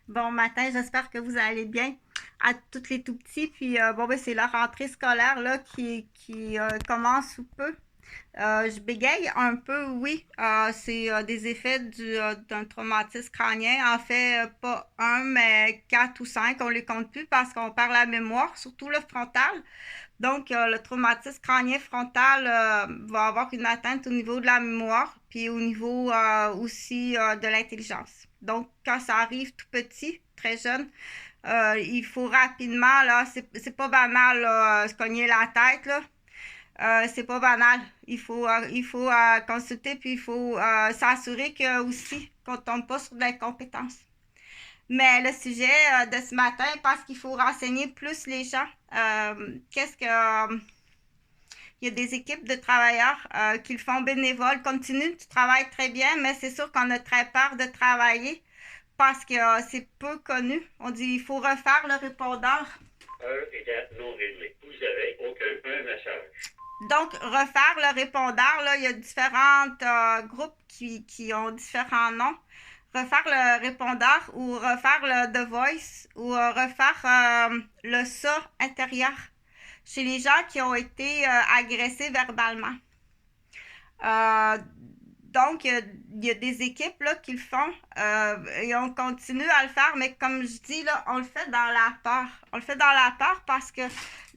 Bon matin, j'espère que vous allez bien à tous les tout petits. Puis c'est la rentrée scolaire là qui commence sous peu. Je bégaye un peu, oui. C'est des effets d'un traumatisme crânien. En fait, pas un, mais quatre ou cinq. On les compte plus parce qu'on perd la mémoire, surtout le frontal. Donc, le traumatisme crânien frontal va avoir une atteinte au niveau de la mémoire, puis au niveau aussi de l'intelligence. Donc, quand ça arrive tout petit, très jeune, il faut rapidement, là, c'est pas banal, là, se cogner la tête, là. C'est pas banal. Il faut consulter, puis il faut s'assurer que aussi qu'on tombe pas sur de l'incompétence. Mais le sujet de ce matin, parce qu'il faut renseigner plus les gens, qu'est-ce que il y a des équipes de travailleurs qui le font bénévole, continue, tu travailles très bien, mais c'est sûr qu'on a très peur de travailler parce que c'est peu connu. On dit il faut refaire le répondeur. Heure et date non réglée. Vous avez aucun message. Donc, refaire le répondeur, là, il y a différents groupes qui ont différents noms. Refaire le répondeur ou refaire le The Voice ou refaire le ça intérieur chez les gens qui ont été agressés verbalement. Euh, donc, il y a des équipes là, qui le font et on continue à le faire, mais comme je dis, là, on le fait dans la peur. On le fait dans la peur parce que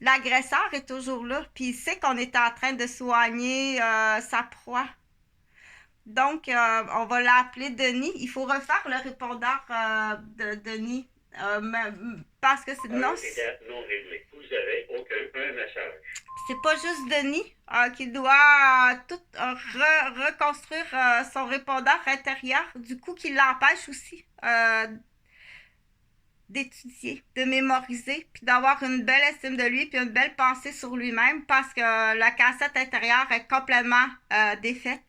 l'agresseur est toujours là, puis il sait qu'on est en train de soigner sa proie. Donc, on va l'appeler Denis. Il faut refaire le répondeur de Denis. Parce que non, réglé. Vous avez aucun message. C'est pas juste Denis qui doit tout reconstruire son répondeur intérieur, du coup qui l'empêche aussi d'étudier, de mémoriser, puis d'avoir une belle estime de lui, puis une belle pensée sur lui-même, parce que la cassette intérieure est complètement défaite.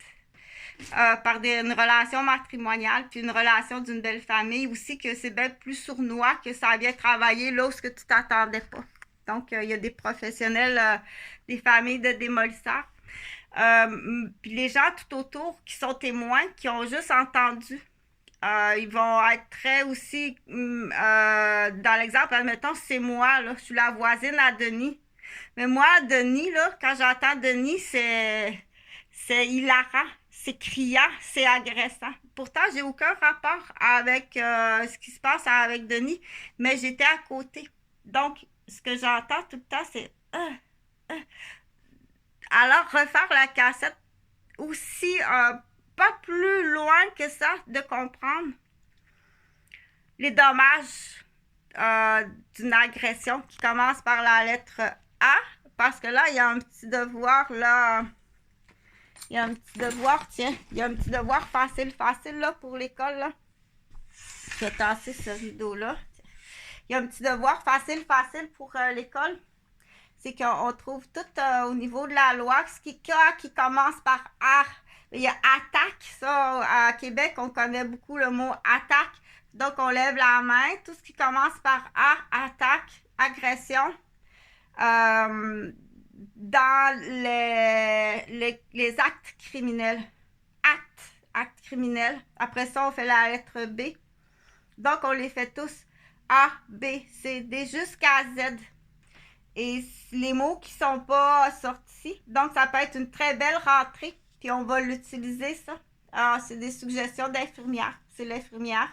Par une relation matrimoniale, puis une relation d'une belle famille aussi, que c'est bien plus sournois, que ça vient travailler là où ce que tu t'attendais pas. Donc, il y a des professionnels, des familles de démolisseurs. Puis les gens tout autour qui sont témoins, qui ont juste entendu. Ils vont être très aussi, dans l'exemple, admettons, c'est moi, là, je suis la voisine à Denis. Mais moi, Denis, là, quand j'entends Denis, c'est hilarant, c'est criant, c'est agressant. Pourtant, j'ai aucun rapport avec ce qui se passe avec Denis, mais j'étais à côté. Donc, ce que j'entends tout le temps, c'est euh. Alors, refaire la cassette aussi, pas plus loin que ça, de comprendre les dommages d'une agression qui commence par la lettre A, parce que là, il y a un petit devoir, là. Il y a un petit devoir, tiens. Il y a un petit devoir facile, là, pour l'école, là. Je vais tasser ce rideau-là. Il y a un petit devoir facile pour l'école. C'est qu'on trouve tout au niveau de la loi, ce qui commence par A. Il y a attaque, ça, à Québec, on connaît beaucoup le mot attaque. Donc, on lève la main. Tout ce qui commence par A, attaque, agression, dans les actes criminels. Actes criminels. Après ça, on fait la lettre B. Donc, on les fait tous. A, B, C, D, jusqu'à Z. Et les mots qui sont pas sortis. Donc, ça peut être une très belle rentrée. Puis, on va l'utiliser, ça. Alors, c'est des suggestions d'infirmière. C'est l'infirmière.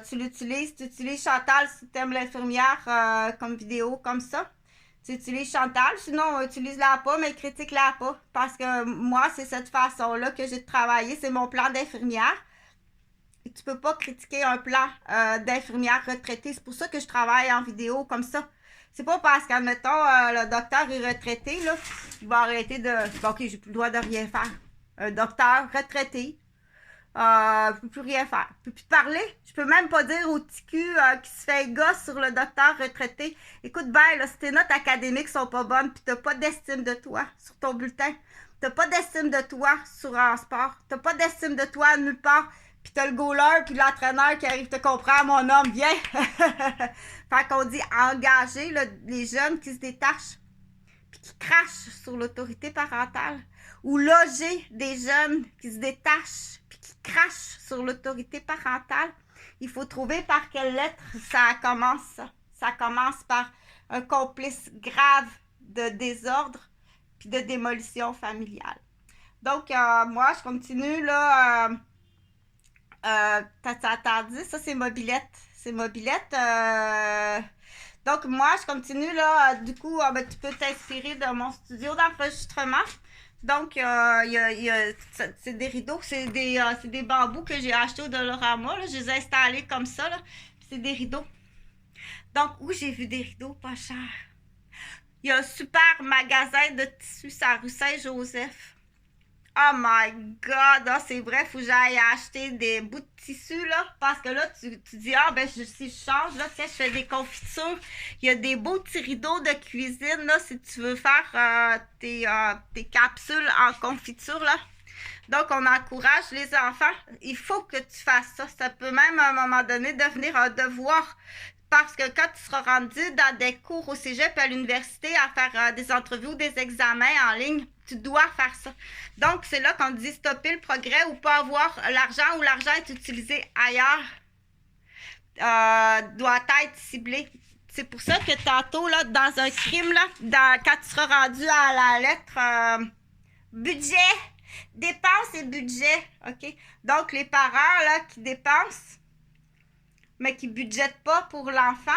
Tu utilises Chantal si tu aimes l'infirmière comme vidéo, comme ça. Tu utilises Chantal, sinon utilise-la pas, mais critique-la pas. Parce que moi, c'est cette façon-là que j'ai travaillé. C'est mon plan d'infirmière. Et tu peux pas critiquer un plan d'infirmière retraitée. C'est pour ça que je travaille en vidéo comme ça. C'est pas parce qu'admettons, le docteur est retraité, là, il va arrêter de. Bon, ok, j'ai plus le droit de rien faire. Un docteur retraité, je peux plus rien faire. Je peux plus te parler. Je peux même pas dire au TQ qui se fait gosse sur le docteur retraité. Écoute bien, là, si tes notes académiques sont pas bonnes, puis t'as pas d'estime de toi sur ton bulletin, t'as pas d'estime de toi sur un sport, t'as pas d'estime de toi nulle part, puis t'as le goaler puis l'entraîneur qui arrive te comprendre, mon homme, viens. Fait qu'on dit engager là, les jeunes qui se détachent puis qui crachent sur l'autorité parentale, ou loger des jeunes qui se détachent puis qui crachent sur l'autorité parentale. Il faut trouver par quelle lettre ça commence, ça. Ça commence par un complice grave de désordre puis de démolition familiale. Donc, moi, je continue, là. T'as dit, ça, c'est mobilette. C'est mobilette. Donc, moi, je continue, là. Du coup, ben, tu peux t'inspirer de mon studio d'enregistrement. Donc, c'est des rideaux, c'est des bambous que j'ai achetés au Dollarama, là. Je les ai installés comme ça, là. C'est des rideaux. Donc, où j'ai vu des rideaux pas chers? Il y a un super magasin de tissus sur la rue Saint-Joseph. Oh my God! Ah, c'est vrai, faut que j'aille acheter des bouts de tissu, là. Parce que là, tu dis, ah, ben, si je change, là, tiens, je fais des confitures. Il y a des beaux petits rideaux de cuisine, là, si tu veux faire tes capsules en confiture, là. Donc, on encourage les enfants. Il faut que tu fasses ça. Ça peut même, à un moment donné, devenir un devoir. Parce que quand tu seras rendu dans des cours au cégep à l'université à faire des entrevues, des examens en ligne, tu dois faire ça. Donc, c'est là qu'on dit stopper le progrès ou pas avoir l'argent ou l'argent est utilisé ailleurs doit être ciblé. C'est pour ça que tantôt, là, dans un crime, là, quand tu seras rendu à la lettre budget, dépenses et budget, OK? Donc, les parents, là, qui dépensent, mais qui ne budgètent pas pour l'enfant,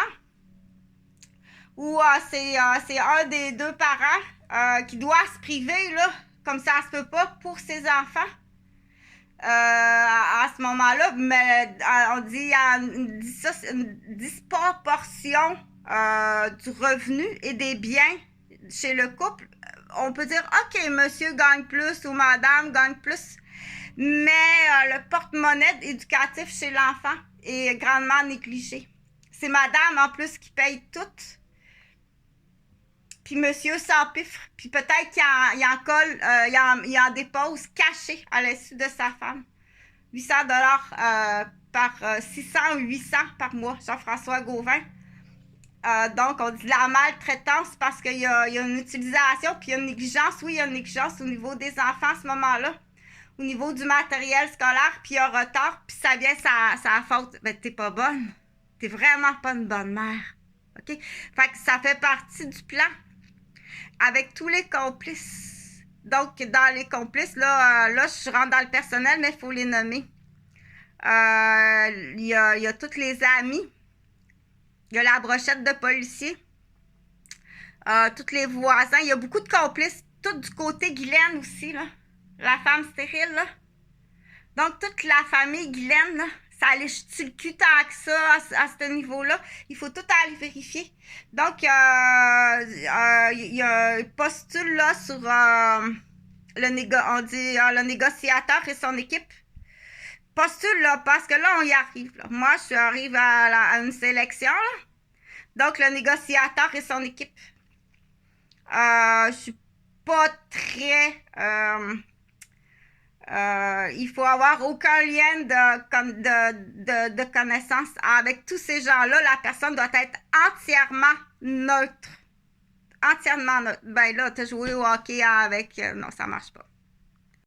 ou c'est un des deux parents qui doit se priver, là, comme ça se peut pas pour ses enfants. À ce moment-là, mais on dit une disproportion du revenu et des biens chez le couple. On peut dire, OK, monsieur gagne plus ou madame gagne plus, mais le porte-monnaie éducatif chez l'enfant est grandement négligé. C'est madame en plus qui paye tout. Puis monsieur s'empiffre, puis peut-être qu'il en colle, il en dépose caché à l'insu de sa femme. 800 $ par 600 ou 800 par mois, Jean-François Gauvin. Donc, on dit la maltraitance parce qu'il y a une utilisation, puis il y a une négligence. Oui, il y a une négligence au niveau des enfants à ce moment-là, au niveau du matériel scolaire, puis il y a un retard, puis ça vient, ça faute. Ben, t'es pas bonne. T'es vraiment pas une bonne mère. OK? Fait que ça fait partie du plan. Avec tous les complices. Donc, dans les complices, là, je rentre dans le personnel, mais il faut les nommer. Il y a tous les amis. Il y a la brochette de policiers. Tous les voisins. Il y a beaucoup de complices. Tout du côté Guylaine aussi, là. La femme stérile, là. Donc, toute la famille Guylaine, là. Ça allait jeter le cul tant que ça à ce niveau-là. Il faut tout aller vérifier. Donc, il y a un postule là sur le négociateur et son équipe. Postule là, parce que là, on y arrive. Là. Moi, je arrive à une sélection. Là. Donc, le négociateur et son équipe. Je suis pas très... il faut avoir aucun lien de connaissance avec tous ces gens-là. La personne doit être entièrement neutre. Entièrement neutre. Ben là, t'as joué au hockey avec... non, ça marche pas.